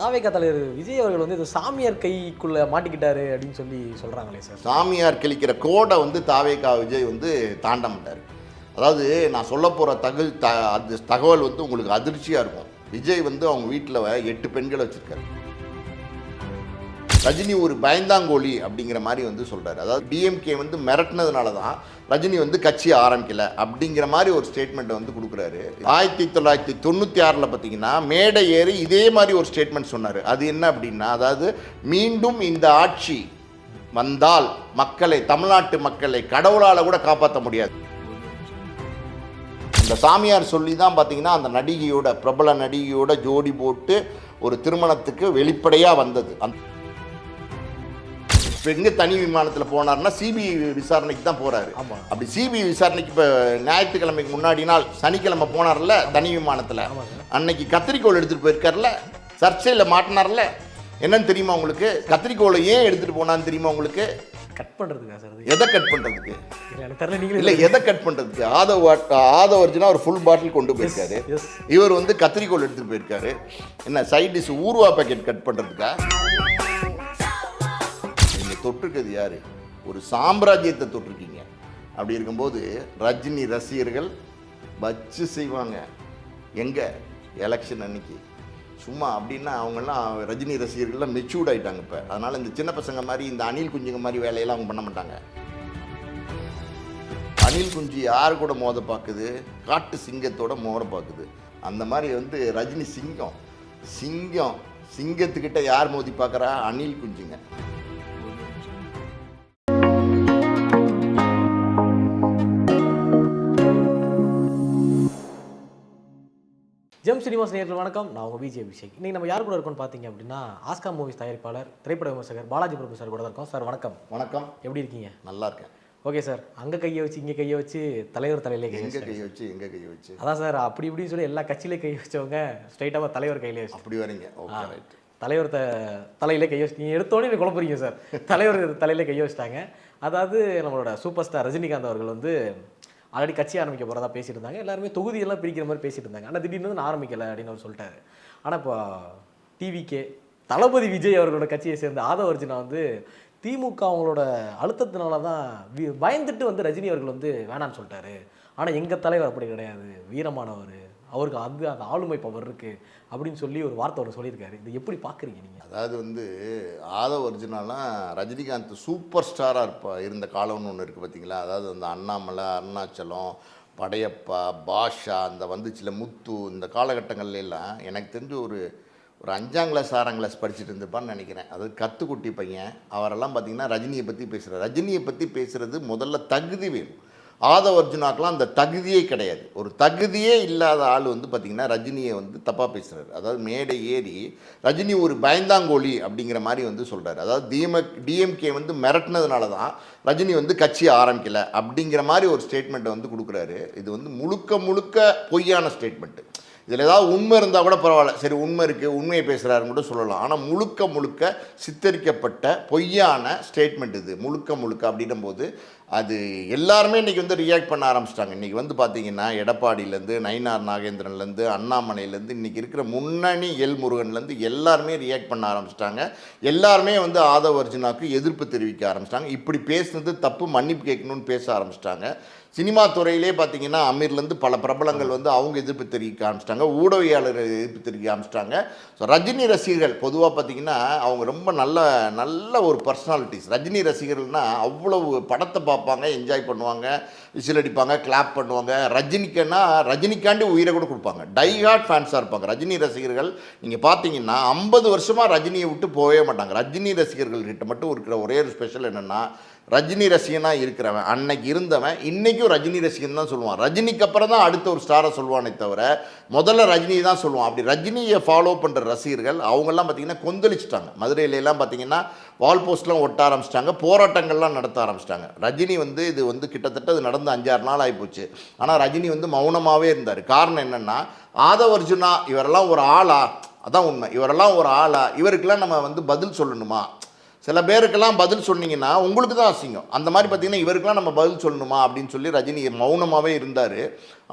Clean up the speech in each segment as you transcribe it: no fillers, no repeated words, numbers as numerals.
தாவேகா தலைவர் விஜய் அவர்கள் வந்து இது சாமியார் கைக்குள்ள மாட்டிக்கிட்டாரு அப்படின்னு சொல்லி சொல்றாங்களே சார். சாமியார் கிழிக்கிற கோடை வந்து தாவேகா விஜய் வந்து தாண்ட மாட்டார். அதாவது நான் சொல்ல போகிற தகவல் வந்து உங்களுக்கு அதிர்ச்சியாக இருக்கும். விஜய் வந்து அவங்க வீட்டில் 8 பெண்களை வச்சுருக்காரு. ரஜினி ஒரு பயந்தாங்கோலி அப்படிங்கிற மாதிரி வந்து சொல்கிறார். அதாவது டிஎம்கே வந்து மிரட்டினதுனால தான் ரஜினி வந்து கட்சியை ஆரம்பிக்கல அப்படிங்கிற மாதிரி ஒரு ஸ்டேட்மெண்ட்டை வந்து கொடுக்குறாரு. 1996 பார்த்தீங்கன்னா மேடை ஏறி இதே மாதிரி ஒரு ஸ்டேட்மெண்ட் சொன்னார். அது என்ன அப்படின்னா, அதாவது மீண்டும் இந்த ஆட்சி வந்தால் மக்களை, தமிழ்நாட்டு மக்களை கடவுளால் கூட காப்பாற்ற முடியாது. இந்த சாமியார் சொல்லி தான் பார்த்தீங்கன்னா அந்த நடிகையோட, பிரபல நடிகையோட ஜோடி போட்டு ஒரு திருமணத்துக்கு வெளிப்படையாக வந்தது. இப்போ எங்கே தனி விமானத்தில் போனார்னா சிபிஐ விசாரணைக்கு தான் போகிறாரு. அப்படி சிபிஐ விசாரணைக்கு இப்போ ஞாயிற்றுக்கிழமைக்கு முன்னாடி நாள் சனிக்கிழமை போனார்ல தனி விமானத்தில், அன்னைக்கு கத்திரிக்கோள் எடுத்துகிட்டு போயிருக்காருல, சர்ச்சையில் மாட்டினார்ல. என்னன்னு தெரியுமா உங்களுக்கு? கத்திரிக்கோளை ஏன் எடுத்துகிட்டு போனான்னு தெரியுமா உங்களுக்கு? கட் பண்ணுறதுக்கா சார்? எதை கட் பண்ணுறதுக்கு இல்லை, எதை கட் பண்ணுறதுக்கு? ஆதவர்ஜுனா ஒரு ஃபுல் பாட்டில் கொண்டு போயிருக்காரு. இவர் வந்து கத்திரிக்கோள் எடுத்துகிட்டு போயிருக்காரு. என்ன சைட் டிஷ் ஊர்வா பேக்கெட் கட் பண்ணுறதுக்கா? தொற்றுக்கிறது யாரு? ஒரு சாம்ராஜ்யத்தை தொற்றுக்கீங்க. அப்படி இருக்கும்போது ரஜினி ரசிகர்கள் வச்சு செய்வாங்க. எங்க எலெக்ஷன் அன்னைக்கு சும்மா அப்படின்னா அவங்கெல்லாம் ரஜினி ரசிகர்கள்லாம் மெச்சூர்ட் ஆகிட்டாங்க இப்போ. அதனால் இந்த சின்ன பசங்க மாதிரி, இந்த அணில் குஞ்சுங்க மாதிரி வேலையெல்லாம் அவங்க பண்ண மாட்டாங்க. அணில் குஞ்சு யார் கூட மோத பார்க்குது? காட்டு சிங்கத்தோட மோத பார்க்குது. அந்த மாதிரி வந்து ரஜினி சிங்கத்துக்கிட்ட யார் மோதி பார்க்குறா? அணில் குஞ்சுங்க. ஜெம் சினிமாஸ் நேயர்கள் வணக்கம். நான் உங்கள் விஜய் அபிஷேக். இன்றைக்கி நம்ம யார் கூட இருக்கோம்னு பார்த்தீங்க அப்படின்னா, ஆஸ்கார் மூவிஸ் தயாரிப்பாளர், திரைப்பட விமர்சகர் பாலாஜி பிரபு சார் கூட இருக்கோம். சார் வணக்கம். வணக்கம். எப்படி இருக்கீங்க? நல்லா இருக்கேன். Okay sir. அங்கே கையை வச்சு இங்கே கையை வச்சு தலைவர் தலையிலே எங்கே கையை வச்சு அதான் சார், அப்படி இப்படின்னு சொல்லி எல்லா கட்சியிலே கை வச்சவங்க ஸ்ட்ரைட்டாக தலைவர் கையிலே வச்சு அப்படி வரீங்க. Okay, right. தலைவர் தலையிலே கையை வச்சு நீங்கள் எடுத்தோடனே எனக்கு குழப்பறீங்க சார். தலைவர் தலையிலே கையை வச்சுட்டாங்க. அதாவது நம்மளோட சூப்பர் ஸ்டார் ரஜினிகாந்த் அவர்கள் வந்து ஆல்ரெடி கட்சி ஆரம்பிக்க போகிறதா பேசிட்டு இருந்தாங்க. எல்லாருமே தொகுதியெல்லாம் பிரிக்கிற மாதிரி பேசிட்டு இருந்தாங்க. ஆனால் திடீர்னு நான் ஆரம்பிக்கலை அப்படின்னு அவர் சொல்லிட்டாரு. ஆனால் இப்போ டிவிகே தளபதி விஜய் அவர்களோட கட்சியை சேர்ந்த ஆதவர்ஜுனா வந்து திமுக அவங்களோட அழுத்தத்தினால தான் பயந்துட்டு வந்து ரஜினி அவர்கள் வந்து வேணான்னு சொல்லிட்டாரு. ஆனால் எங்கள் தலைவர் அப்படி கிடையாது, வீரமானவர், அவருக்கு அந்த ஆளுமை பவர் இருக்குது அப்படின்னு சொல்லி ஒரு வார்த்தை அவர் சொல்லியிருக்காரு. இது எப்படி பார்க்குறீங்க நீங்கள்? அதாவது வந்து ஆதவர்ஜுனாலாம் ரஜினிகாந்த் சூப்பர் ஸ்டாராக இருந்த காலம்னு ஒன்று இருக்குது பார்த்தீங்களா? அதாவது அந்த அண்ணாமலை, அருணாச்சலம், படையப்பா, பாஷா, அந்த வந்துச்சுல முத்து, இந்த காலகட்டங்கள்லாம் எனக்கு தெரிஞ்சு ஒரு 5ஆம் கிளாஸ் 6ஆம் கிளாஸ் படிச்சுட்டு இருந்திருப்பான்னு நினைக்கிறேன். அதாவது கத்துக்குட்டி பையன். அவரெல்லாம் பார்த்திங்கன்னா ரஜினியை பற்றி பேசுகிறார். ரஜினியை பற்றி பேசுகிறது முதல்ல தகுதி வேணும். ஆதவர்ஜுனாக்கெலாம் அந்த தகுதியே கிடையாது. ஒரு தகுதியே இல்லாத ஆள் வந்து பார்த்திங்கன்னா ரஜினியை வந்து தப்பாக பேசுகிறார். அதாவது மேடை ஏறி ரஜினி ஒரு பயந்தாங்கோலி அப்படிங்கிற மாதிரி வந்து சொல்கிறார். அதாவது டிஎம்கே வந்து மிரட்டினதுனால தான் ரஜினி வந்து கட்சியை ஆரம்பிக்கலை அப்படிங்கிற மாதிரி ஒரு ஸ்டேட்மெண்ட்டை வந்து கொடுக்குறாரு. இது வந்து முழுக்க பொய்யான ஸ்டேட்மெண்ட்டு. இதில் ஏதாவது உண்மை இருந்தால் கூட பரவாயில்ல, சரி உண்மை இருக்குது, உண்மையை பேசுகிறாருன்னு கூட சொல்லலாம். ஆனால் முழுக்க சித்தரிக்கப்பட்ட பொய்யான ஸ்டேட்மெண்ட் இது. முழுக்க அப்படின்னும் போது அது எல்லாருமே இன்றைக்கி வந்து ரியாக்ட் பண்ண ஆரம்பிச்சிட்டாங்க. இன்றைக்கி வந்து பார்த்திங்கன்னா எடப்பாடியிலேருந்து, நயினார் நாகேந்திரன்லேருந்து, அண்ணாமலையிலேருந்து, இன்றைக்கி இருக்கிற முன்னணி முருகன்லேருந்து எல்லாருமே ரியாக்ட் பண்ண ஆரம்பிச்சிட்டாங்க. எல்லாருமே வந்து ஆதவர்ஜுனாவுக்கு எதிர்ப்பு தெரிவிக்க ஆரம்பிச்சிட்டாங்க. இப்படி பேசுனது தப்பு, மன்னிப்பு கேட்கணும்னு பேச ஆரம்பிச்சிட்டாங்க. சினிமா துறையிலே பார்த்திங்கன்னா அமீர்லேருந்து பல பிரபலங்கள் வந்து அவங்க எதிர்ப்பு தெரிவிக்க ஆரம்பிச்சிட்டாங்க. ஊடகவியாளர்கள் எதிர்ப்பு தெரிவிக்க ஆரம்பிச்சிட்டாங்க. ஸோ ரஜினி ரசிகர்கள் பொதுவாக பார்த்திங்கன்னா அவங்க ரொம்ப நல்ல ஒரு பர்சனாலிட்டிஸ். ரஜினி ரசிகர்கள்னால் அவ்வளவு படத்தை பார்ப்பாங்க, என்ஜாய் பண்ணுவாங்க, விசில் அடிப்பாங்க, கிளாப் பண்ணுவாங்க. ரஜினிக்காண்டி உயிரை கூட கொடுப்பாங்க. டைஹார்ட் ஃபேன்ஸாக இருப்பாங்க ரஜினி ரசிகர்கள். நீங்கள் பார்த்தீங்கன்னா 50 வருஷமாக ரஜினியை விட்டு போகவே மாட்டாங்க. ரஜினி ரசிகர்கள்கிட்ட மட்டும் இருக்கிற ஒரே ஒரு ஸ்பெஷல் என்னென்னா, ரஜினி ரசிகனாக இருக்கிறவன், அன்னைக்கு இருந்தவன் இன்றைக்கும் ரஜினி ரசிகன் தான் சொல்லுவான். ரஜினிக்கு அப்புறம் தான் அடுத்த ஒரு ஸ்டாரை சொல்லுவானே தவிர முதல்ல ரஜினி தான் சொல்லுவான். அப்படி ரஜினியை ஃபாலோ பண்ணுற ரசிகர்கள் அவங்கெல்லாம் பார்த்திங்கன்னா கொந்தளிச்சிட்டாங்க. மதுரையிலலாம் பார்த்திங்கன்னா வால் போஸ்ட்லாம் ஒட்ட ஆரம்பிச்சிட்டாங்க, போராட்டங்கள்லாம் நடத்த ஆரம்பிச்சிட்டாங்க. ரஜினி வந்து இது வந்து கிட்டத்தட்ட இது நடந்து 5-6 நாள் ஆகிப்போச்சு. ஆனால் ரஜினி வந்து மௌனமாகவே இருந்தார். காரணம் என்னென்னா, ஆதவர்ஜுனா இவரெல்லாம் ஒரு ஆளா? அதான் உண்மை. இவரெல்லாம் ஒரு ஆளா? இவருக்கெல்லாம் நம்ம வந்து பதில் சொல்லணுமா? சில பேருக்கெல்லாம் பதில் சொன்னீங்கன்னா உங்களுக்கு தான் அசிங்கம். அந்த மாதிரி பார்த்தீங்கன்னா இவருக்கெல்லாம் நம்ம பதில் சொல்லணுமா அப்படின்னு சொல்லி ரஜினி மௌனமாகவே இருந்தார்.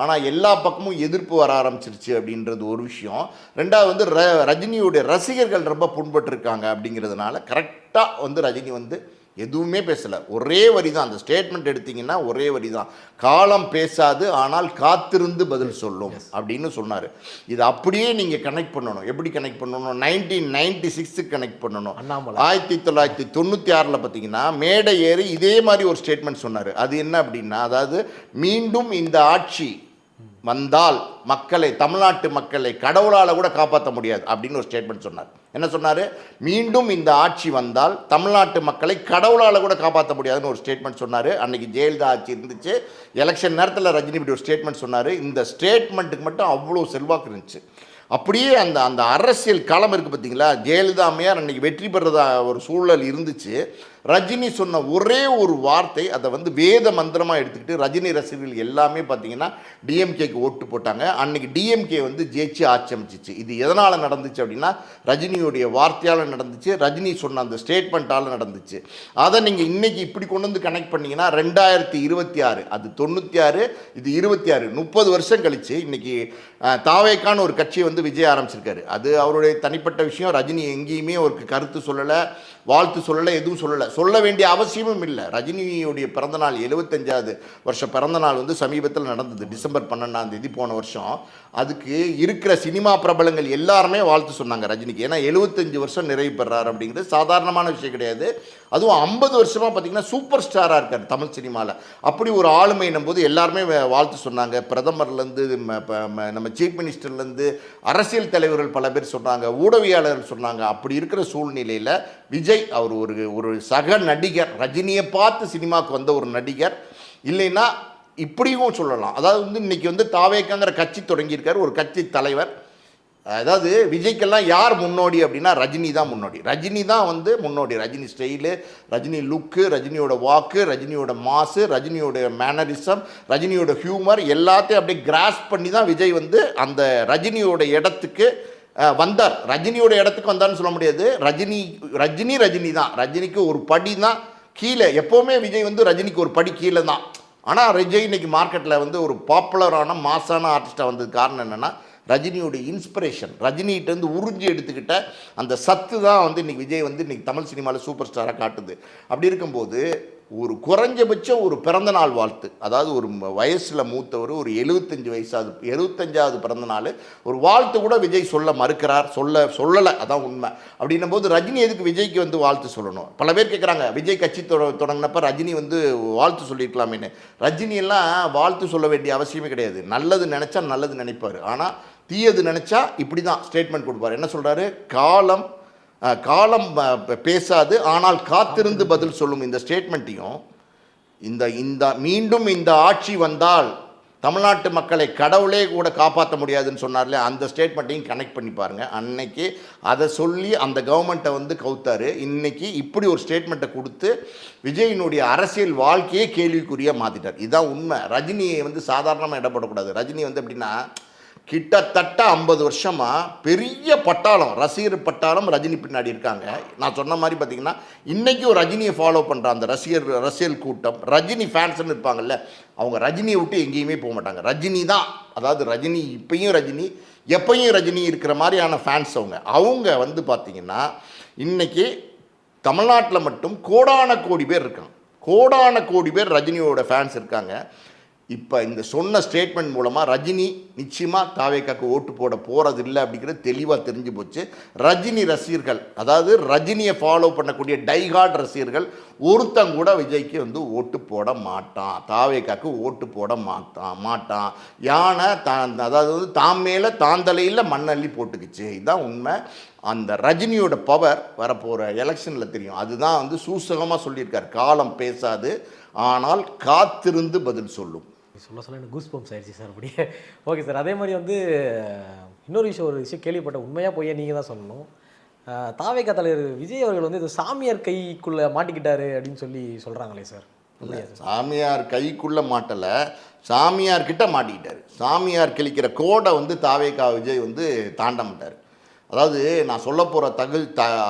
ஆனால் எல்லா பக்கமும் எதிர்ப்பு வர ஆரம்பிச்சிருச்சு அப்படின்றது ஒரு விஷயம். ரெண்டாவது வந்து ரஜினியுடைய ரசிகர்கள் ரொம்ப புண்பட்டிருக்காங்க அப்படிங்கிறதுனால கரெக்டாக வந்து ரஜினி வந்து எதுவுமே பேசலை. ஒரே வரி தான், அந்த ஸ்டேட்மெண்ட் எடுத்திங்கன்னா ஒரே வரி தான், காலம் பேசாது ஆனால் காத்திருந்து பதில் சொல்லும் அப்படின்னு சொன்னார். இது அப்படியே நீங்கள் கனெக்ட் பண்ணணும். எப்படி கனெக்ட் பண்ணணும்? 1996 கனெக்ட் பண்ணணும். 1996 பார்த்தீங்கன்னா மேடை ஏறி இதே மாதிரி ஒரு ஸ்டேட்மெண்ட் சொன்னார். அது என்ன அப்படின்னா, அதாவது மீண்டும் இந்த ஆட்சி வந்தால் மக்களை, தமிழ்நாட்டு மக்களை கடவுளால் கூட காப்பாற்ற முடியாது அப்படின்னு ஒரு ஸ்டேட்மெண்ட் சொன்னார். என்ன சொன்னார்? மீண்டும் இந்த ஆட்சி வந்தால் தமிழ்நாட்டு மக்களை கடவுளால் கூட காப்பாற்ற முடியாதுன்னு ஒரு ஸ்டேட்மெண்ட் சொன்னார். அன்றைக்கி ஜெயலலிதா ஆட்சி இருந்துச்சு. எலெக்ஷன் நேரத்தில் ரஜினி இப்படி ஒரு ஸ்டேட்மெண்ட் சொன்னார். இந்த ஸ்டேட்மெண்ட்டுக்கு மட்டும் அவ்வளோ செல்வாக்கு இருந்துச்சு. அப்படியே அந்த அந்த அரசியல் களம் இருக்குது பார்த்தீங்களா, ஜெயலலிதா அம்மையார் அன்றைக்கி வெற்றி பெறதா ஒரு சூழல் இருந்துச்சு. ரஜினி சொன்ன ஒரே ஒரு வார்த்தை அதை வந்து வேத மந்திரமாக எடுத்துக்கிட்டு ரஜினி ரசிகர்கள் எல்லாமே பார்த்தீங்கன்னா டிஎம்கேக்கு ஓட்டு போட்டாங்க. அன்றைக்கி டிஎம்கே வந்து ஜெயிச்சு ஆட்சி அமைச்சிச்சு. இது எதனால் நடந்துச்சு அப்படின்னா ரஜினியுடைய வார்த்தையால் நடந்துச்சு, ரஜினி சொன்ன அந்த ஸ்டேட்மெண்ட்டால் நடந்துச்சு. அதை நீங்கள் இன்றைக்கி இப்படி கொண்டு வந்து கனெக்ட் பண்ணிங்கன்னா 2026 அது 96, இது 26, 30 வருஷம் கழித்து இன்றைக்கி தாவேக்கான ஒரு கட்சியை வந்து விஜய் ஆரம்பிச்சிருக்காரு. அது அவருடைய தனிப்பட்ட விஷயம். ரஜினி எங்கேயுமே ஒரு கருத்து சொல்லலை, வாழ்த்து சொல்லலை, எதுவும் சொல்லலை, சொல்ல வேண்டிய அவசியமும் இல்லை. ரஜினியுடைய பிறந்தநாள் 75வது வருஷம் பிறந்தநாள் வந்து சமீபத்தில் நடந்தது, டிசம்பர் 12 போன வருஷம். அதுக்கு இருக்கிற சினிமா பிரபலங்கள் எல்லாருமே வாழ்த்து சொன்னாங்க ரஜினிக்கு. ஏன்னா 75 வருஷம் நிறைவு பெறார் அப்படிங்கிறது சாதாரணமான விஷயம் கிடையாது. அதுவும் 50 வருஷமாக பார்த்தீங்கன்னா சூப்பர் ஸ்டாராக இருக்கார் தமிழ் சினிமாவில். அப்படி ஒரு ஆளுமையினும் போது எல்லாருமே வாழ்த்து சொன்னாங்க. பிரதமர்லேருந்து நம்ம சீஃப் மினிஸ்டர்லேருந்து அரசியல் தலைவர்கள் பல பேர் சொன்னாங்க, ஊடகவியாளர்கள் சொன்னாங்க. அப்படி இருக்கிற சூழ்நிலையில் விஜய் அவர் ஒரு சக நடிகர், ரஜினியை பார்த்து சினிமாவுக்கு வந்த ஒரு நடிகர் இல்லைன்னா இப்படியும் சொல்லலாம். அதாவது வந்து இன்றைக்கி வந்து தாவேக்காங்கிற கட்சி தொடங்கியிருக்காரு, ஒரு கட்சி தலைவர். அதாவது விஜய்க்கெல்லாம் யார் முன்னோடி அப்படின்னா ரஜினி தான் முன்னோடி. ரஜினி தான் வந்து முன்னோடி. ரஜினி ஸ்டைலு, ரஜினி லுக்கு, ரஜினியோட வாக்கு, ரஜினியோட மாசு, ரஜினியோட மேனரிசம், ரஜினியோட ஹியூமர் எல்லாத்தையும் அப்படியே கிராஸ் பண்ணி தான் விஜய் வந்து அந்த ரஜினியோட இடத்துக்கு வந்தார். ரஜினியோட இடத்துக்கு வந்தார்னு சொல்ல முடியாது. ரஜினி தான். ரஜினிக்கு ஒரு படி தான் கீழே. எப்போவுமே விஜய் வந்து ரஜினிக்கு ஒரு படி கீழே தான். ஆனால் விஜய் இன்னைக்கு மார்க்கெட்டில் வந்து ஒரு பாப்புலரான மாசான ஆர்டிஸ்டாக வந்தது காரணம் என்னென்னா ரஜினியோட இன்ஸ்பிரேஷன், ரஜினிகிட்டேருந்து உறிஞ்சி எடுத்துக்கிட்ட அந்த சத்து தான் வந்து இன்றைக்கி விஜய் வந்து இன்றைக்கி தமிழ் சினிமாவில் சூப்பர் ஸ்டாராக காட்டுது. அப்படி இருக்கும்போது ஒரு குறைஞ்சபட்சம் ஒரு பிறந்தநாள் வாழ்த்து, அதாவது ஒரு வயசில் மூத்தவர் ஒரு 75வது பிறந்தநாள் ஒரு வாழ்த்து கூட விஜய் சொல்ல மறுக்கிறார், சொல்லலை. அதான் உண்மை. அப்படின்னும் போது ரஜினி எதுக்கு விஜய்க்கு வந்து வாழ்த்து சொல்லணும்? பல பேர் கேட்குறாங்க, விஜய் கட்சி தொடங்கினப்ப ரஜினி வந்து வாழ்த்து சொல்லியிருக்கலாமேன்னு. ரஜினியெல்லாம் வாழ்த்து சொல்ல வேண்டிய அவசியமே கிடையாது. நல்லது நினச்சா நல்லது நினைப்பார், ஆனால் தீயது நினச்சா இப்படி தான் ஸ்டேட்மெண்ட் கொடுப்பார். என்ன சொல்கிறாரு? காலம் பேசாது ஆனால் காத்திருந்து பதில் சொல்லும். இந்த ஸ்டேட்மெண்ட்டையும் இந்த மீண்டும் இந்த ஆட்சி வந்தால் தமிழ்நாட்டு மக்களை கடவுளே கூட காப்பாற்ற முடியாதுன்னு சொன்னார்ல, அந்த ஸ்டேட்மெண்ட்டையும் கனெக்ட் பண்ணி பாருங்கள். அன்னைக்கு அதை சொல்லி அந்த கவர்மெண்ட்டை வந்து கவுத்தார். இன்னைக்கு இப்படி ஒரு ஸ்டேட்மெண்ட்டை கொடுத்து விஜயினுடைய அரசியல் வாழ்க்கையே கேள்விக்குறியாக மாற்றிட்டார். இதுதான் உண்மை. ரஜினியை வந்து சாதாரணமாக இடப்படக்கூடாது. ரஜினி வந்து எப்படின்னா கிட்டத்தட்ட 50 வருஷமாக பெரிய பட்டாளம், ரசிகர் பட்டாளம் ரஜினி பின்னாடி இருக்காங்க. நான் சொன்ன மாதிரி பார்த்தீங்கன்னா இன்றைக்கும் ரஜினியை ஃபாலோ பண்ணுற அந்த ரசிகர் கூட்டம், ரஜினி ஃபேன்ஸ்ன்னு இருப்பாங்கல்ல, அவங்க ரஜினியை விட்டு எங்கேயுமே போக மாட்டாங்க. ரஜினி தான், அதாவது ரஜினி இப்பயும் ரஜினி, எப்பயும் ரஜினி இருக்கிற மாதிரியான ஃபேன்ஸ் அவங்க வந்து பார்த்திங்கன்னா இன்றைக்கி தமிழ்நாட்டில் மட்டும் கோடான கோடி பேர் இருக்காங்க. கோடான கோடி பேர் ரஜினியோட ஃபேன்ஸ் இருக்காங்க. இப்போ இந்த சொன்ன ஸ்டேட்மெண்ட் மூலமாக ரஜினி நிச்சயமாக தாவேக்காக்கு ஓட்டு போட போகிறது இல்லை அப்படிங்கிறது தெளிவாக தெரிஞ்சு போச்சு. ரஜினி ரசிகர்கள், அதாவது ரஜினியை ஃபாலோ பண்ணக்கூடிய டைஹார்ட் ரசிகர்கள் ஒருத்தங்க கூட விஜய்க்கு வந்து ஓட்டு போட மாட்டான், தாவேக்காக்கு ஓட்டு போட மாட்டான். யானை அதாவது வந்து தாம் மேலே தாந்தலையில் மண்ணள்ளி போட்டுக்குச்சு. இதுதான் உண்மை. அந்த ரஜினியோட பவர் வரப்போகிற எலெக்ஷனில் தெரியும். அதுதான் வந்து சூசகமாக சொல்லியிருக்கார், காலம் பேசாது ஆனால் காத்திருந்து பதில் சொல்லும். சொல்ல எனக்கு கூஸ் பம்ப்ஸ் ஆயிடுச்சு சார். அப்படியே ஓகே சார். அதே மாதிரி வந்து இன்னொரு விஷயம் கேள்விப்பட்ட, உண்மையாக போய் நீங்கள் தான் சொல்லணும். தாவேக்கா தலைவர் விஜய் அவர்கள் வந்து இது சாமியார் கைக்குள்ளே மாட்டிக்கிட்டாரு அப்படின்னு சொல்லி சொல்கிறாங்களே சார். இல்லை, சாமியார் கைக்குள்ளே மாட்டலை, சாமியார்கிட்ட மாட்டிக்கிட்டார். சாமியார் கிழிக்கிற கோடை வந்து தாவேக்கா விஜய் வந்து தாண்ட மாட்டார். அதாவது நான் சொல்ல போகிற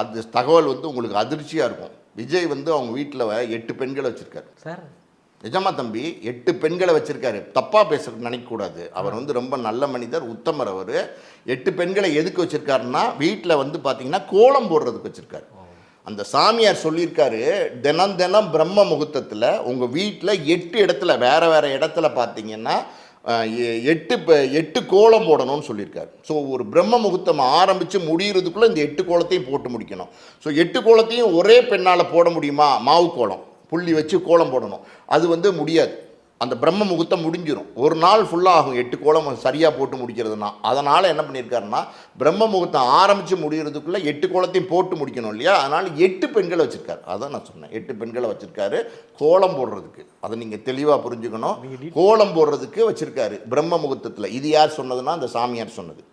அது தகவல் வந்து உங்களுக்கு அதிர்ச்சியாக இருக்கும். விஜய் வந்து அவங்க வீட்டில் 8 பெண்களை வச்சுருக்காரு சார். நிஜமா தம்பி, 8 பெண்களை வச்சுருக்காரு. தப்பாக பேசுறது நினைக்கக்கூடாது. அவர் வந்து ரொம்ப நல்ல மனிதர், உத்தமர். அவர் 8 பெண்களை எதுக்கு வச்சுருக்காருன்னா வீட்டில் வந்து பார்த்தீங்கன்னா கோலம் போடுறதுக்கு வச்சுருக்காரு. அந்த சாமியார் சொல்லியிருக்காரு, தினம் தினம் பிரம்ம முகூர்த்தத்தில் உங்கள் வீட்டில் 8 இடத்துல வேறு இடத்துல பார்த்தீங்கன்னா 8 கோலம் போடணும்னு சொல்லியிருக்காரு. ஸோ ஒரு பிரம்ம முகூர்த்தம் ஆரம்பித்து முடிகிறதுக்குள்ளே இந்த 8 கோலத்தையும் போட்டு முடிக்கணும். ஸோ 8 கோலத்தையும் ஒரே பெண்ணால் போட முடியுமா? மாவு கோலம் புள்ளி வச்சு கோலம் போடணும். அது வந்து முடியாது. அந்த பிரம்ம முகூர்த்தம் முடிஞ்சிடும். ஒரு நாள் ஃபுல்லாக ஆகும் 8 கோலம் சரியாக போட்டு முடிக்கிறதுனா. அதனால் என்ன பண்ணியிருக்காருன்னா பிரம்ம முகூர்த்தம் ஆரம்பித்து முடிகிறதுக்குள்ளே 8 கோலத்தையும் போட்டு முடிக்கணும் இல்லையா? அதனால் 8 பெண்களை வச்சுருக்காரு. அதான் நான் சொன்னேன், 8 பெண்களை வச்சுருக்காரு கோலம் போடுறதுக்கு. அதை நீங்கள் தெளிவாக புரிஞ்சுக்கணும். கோலம் போடுறதுக்கு வச்சுருக்காரு பிரம்ம முகூர்த்தத்தில். இது யார் சொன்னதுன்னா அந்த சாமியார் சொன்னது.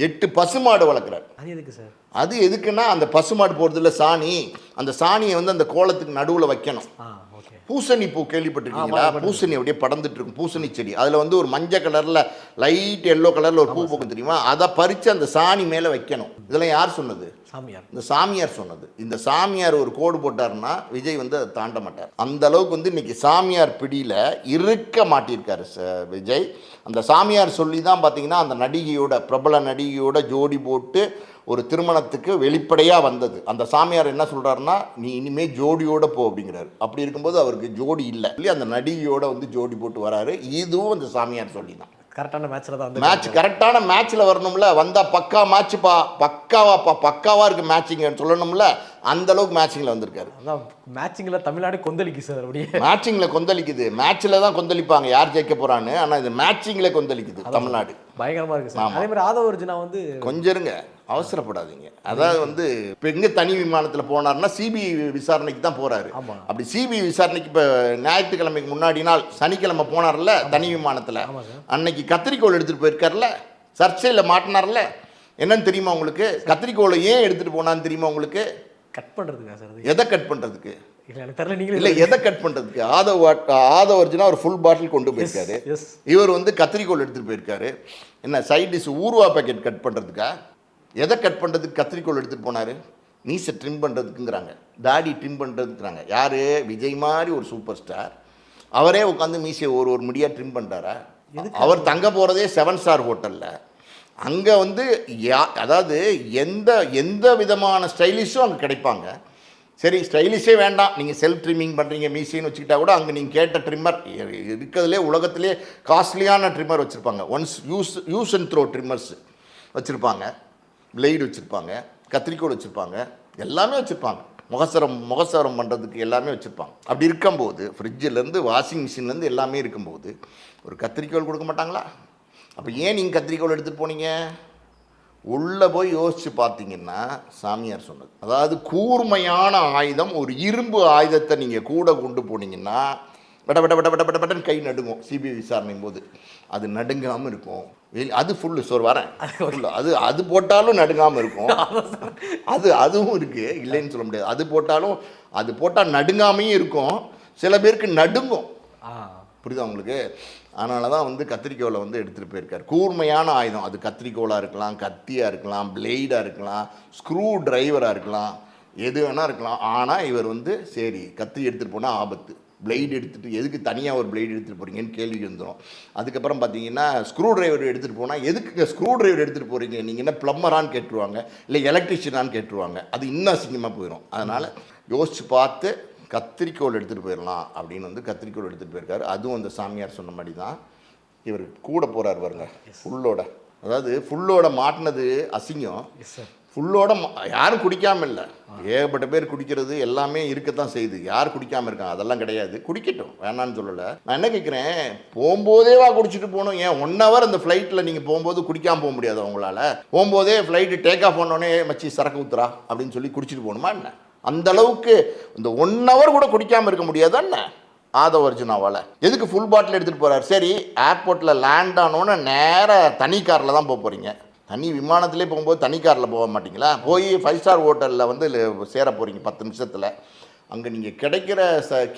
8 பசுமாடு வளர்க்குறாரு. அது எதுக்கு சார்? அது எதுக்குன்னா அந்த பசுமாடு போடுறதுல சாணி, அந்த சாணியை வந்து அந்த கோலத்துக்கு நடுவில் வைக்கணும். பூசணி பூ கேள்விப்பட்டிருக்கீங்களா? பூசணி அப்படியே படர்ந்துட்டு இருக்கும், பூசணி செடி. அதில் வந்து ஒரு மஞ்சள் கலரில் லைட் எல்லோ கலரில் ஒரு பூ பூக்கும் தெரியுமா? அதை பறித்து அந்த சாணி மேலே வைக்கணும். இதெல்லாம் யார் சொன்னது? சாமியார். இந்த சாமியார் சொன்னது. இந்த சாமியார் ஒரு கோடு போட்டாருன்னா விஜய் வந்து அதை தாண்ட மாட்டார். அந்த அளவுக்கு வந்து இன்னைக்கு சாமியார் பிடியில் இருக்க மாட்டியிருக்காரு விஜய். அந்த சாமியார் சொல்லி தான் பார்த்தீங்கன்னா அந்த நடிகையோட, பிரபல நடிகையோட ஜோடி போட்டு ஒரு திருமணத்துக்கு வெளிப்படையாக வந்தது. அந்த சாமியார் என்ன சொல்கிறாருன்னா, நீ இனிமேல் ஜோடியோடு போ அப்படிங்கிறாரு. அப்படி இருக்கும்போது அவருக்கு ஜோடி இல்லை இல்லையா? அந்த நடிகையோட வந்து ஜோடி போட்டு வராரு. இதுவும் அந்த சாமியார் சொல்லி தான். கரெக்டான மேட்ச்சில் தான் மேட்ச் கரெக்டான மேட்ச்சில் வரணும்ல. வந்தால் பக்கா மேட்ச்சுப்பா, பக்காவாக இருக்குது மேட்சிங்னு சொல்லணும்ல. அந்த அளவுக்கு மேட்சிங்கில் வந்திருக்காரு. அதான் மேட்சிங்கில் தமிழ்நாடு கொந்தளிக்கு சார். அப்படியே மேட்சிங்கில் கொந்தளிக்குது. மேட்ச்சில் தான் கொந்தளிப்பாங்க யார் ஜெயிக்க போகிறான்னு. ஆனால் இது மேட்சிங்கில் கொந்தளிக்குது தமிழ்நாடு. பயங்கரமாக இருக்குது சார். அதே மாதிரி ஆதவ அர்ஜுனா வந்து கொஞ்சம் இருங்க, அவசரப்படாதீங்க. அதாவது வந்து இப்போ எங்கே தனி விமானத்தில் போனார்னா சிபிஐ விசாரணைக்கு தான் போகிறாரு. அப்படி சிபிஐ விசாரணைக்கு இப்போ ஞாயிற்றுக்கிழமைக்கு முன்னாடி நாள் சனிக்கிழமை போனார்ல தனி விமானத்தில். அன்னைக்கு கத்திரிக்கோள் எடுத்துகிட்டு போயிருக்காருல்ல, சர்ச்சையில் மாட்டினார்ல. என்னன்னு தெரியுமா உங்களுக்கு? கத்திரிக்கோளை ஏன் எடுத்துகிட்டு போனான்னு தெரியுமா உங்களுக்கு? கட் பண்ணுறதுக்கா சார்? எதை கட் பண்ணுறதுக்கு? இல்லை, எதை கட் பண்ணுறதுக்கு? ஆதவ அர்ஜுனா ஒரு ஃபுல் பாட்டில் கொண்டு போயிருக்காரு. இவர் வந்து கத்திரிக்கோள் எடுத்துகிட்டு போயிருக்காரு. என்ன சைட் டிஷ் ஊர்வா பேக்கெட் கட் பண்ணுறதுக்கா? எதை கட் பண்ணுறதுக்கு கத்திரிக்கோள் எடுத்துகிட்டு போனார்? மீசை ட்ரிம் பண்ணுறதுக்குங்கிறாங்க, தாடி ட்ரிம் பண்ணுறதுக்குறாங்க. யார்? விஜய் மாதிரி ஒரு சூப்பர் ஸ்டார் அவரே உட்காந்து மீசையை ஒரு முடியாக ட்ரிம் பண்ணுறாரா? அவர் தங்க போகிறதே 7 ஸ்டார் ஹோட்டலில். அங்கே வந்து அதாவது எந்த விதமான ஸ்டைலிஷும் அங்கே கிடைப்பாங்க. சரி, ஸ்டைலிஷே வேண்டாம், நீங்கள் செல்ஃப் ட்ரிம்மிங் பண்ணுறீங்க மீசின்னு வச்சுக்கிட்டா கூட அங்கே நீங்கள் கேட்ட ட்ரிம்மர் இருக்கிறதுலே உலகத்திலே காஸ்ட்லியான ட்ரிம்மர் வச்சுருப்பாங்க. Once use and throw trimmers வச்சுருப்பாங்க, பிளேடு வச்சுருப்பாங்க, கத்திரிக்கோள் வச்சுருப்பாங்க, எல்லாமே வச்சுருப்பாங்க. முகசவரம் பண்ணுறதுக்கு எல்லாமே வச்சுருப்பாங்க. அப்படி இருக்கும்போது ஃப்ரிட்ஜிலேருந்து வாஷிங் மிஷின்லேருந்து எல்லாமே இருக்கும்போது ஒரு கத்திரிக்கோள் கொடுக்க மாட்டாங்களா? அப்போ ஏன் நீங்கள் கத்திரிக்கோள் எடுத்துகிட்டு போனீங்க? உள்ளே போய் யோசித்து பார்த்தீங்கன்னா சாமியார் சொன்னது. அதாவது கூர்மையான ஆயுதம், ஒரு இரும்பு ஆயுதத்தை நீங்கள் கூட கொண்டு போனீங்கன்னா பட்டன்னு கை நடுங்கும். சிபிஐ விசாரணையும் போது அது நடுங்காமல் இருக்கும். அது ஃபுல்லு வரேன் ஃபுல்லு அது போட்டாலும் நடுங்காமல் இருக்கும். அதுவும் இருக்குது, இல்லைன்னு சொல்ல முடியாது. அது போட்டால் நடுங்காமையும் இருக்கும். சில பேருக்கு நடுங்கும். புரியுதா உங்களுக்கு? அதனால தான் வந்து கத்திரிக்கோளை வந்து எடுத்துகிட்டு போயிருக்கார். கூர்மையான ஆயுதம், அது கத்திரிக்கோளாக இருக்கலாம், கத்தியாக இருக்கலாம், பிளேடாக இருக்கலாம், ஸ்க்ரூ டிரைவராக இருக்கலாம், எது வேணால் இருக்கலாம். ஆனால் இவர் வந்து சரி கத்தி எடுத்துகிட்டு போனால் ஆபத்து, பிளேடு எடுத்துகிட்டு எதுக்கு தனியாக ஒரு பிளேடு எடுத்துகிட்டு போகிறீங்கன்னு கேள்வி வந்துடும். அதுக்கப்புறம் பார்த்தீங்கன்னா ஸ்க்ரூ டிரைவர் எடுத்துகிட்டு போனால் எதுக்கு ஸ்க்ரூ டிரைவர் எடுத்துகிட்டு போகிறீங்க, நீங்கள் என்ன ப்ளம்பரான்னு கேட்டுருவாங்க, இல்லை எலக்ட்ரிஷியனான்னு கேட்டுருவாங்க. அது இன்னும் அசிங்கமாக போயிடும். அதனால் யோசித்து பார்த்து கத்திரிக்கோள் எடுத்துகிட்டு போயிடலாம் அப்படின்னு வந்து கத்திரிக்கோள் எடுத்துகிட்டு போயிருக்காரு. அதுவும் அந்த சாமியார் சொன்ன மாதிரி தான். இவர் கூட போகிறார் பாருங்க ஃபுல்லோட. அதாவது ஃபுல்லோட மாட்டினது அசிங்கம். ஃபுல்லோட யாரும் குடிக்காமல் இல்லை, ஏகப்பட்ட பேர் குடிக்கிறது எல்லாமே இருக்கத்தான் செய்யுது. யார் குடிக்காமல் இருக்காங்க? அதெல்லாம் கிடையாது. குடிக்கட்டும், வேணான்னு சொல்லலை. நான் என்ன கேட்குறேன், போகும்போதேவா குடிச்சிட்டு போகணும்? ஏன் 1 ஹவர் அந்த ஃப்ளைட்டில் நீங்கள் போகும்போது குடிக்காமல் போக முடியாது அவங்களால? போகும்போதே ஃப்ளைட்டு டேக் ஆஃப் பண்ணோடனே மச்சி சரக்கு ஊத்துறா அப்படின்னு சொல்லி குடிச்சிட்டு போகணுமா என்ன? அந்த அளவுக்கு இந்த 1 ஹவர் கூட குடிக்காமல் இருக்க முடியாதா என்ன ஆதவ அர்ஜுனாவால்? எதுக்கு ஃபுல் பாட்டில் எடுத்துகிட்டு போகிறார்? சரி, ஏர்போர்ட்டில் லேண்ட் ஆனோன்னு நேராக தனி காரில் தான் போக போகிறீங்க. தனி விமானத்திலே போகும்போது தனி காரில் போக மாட்டிங்களா? போய் 5 ஸ்டார் ஹோட்டலில் வந்து சேர போகிறீங்க 10 நிமிஷத்தில். அங்கே நீங்கள் கிடைக்கிற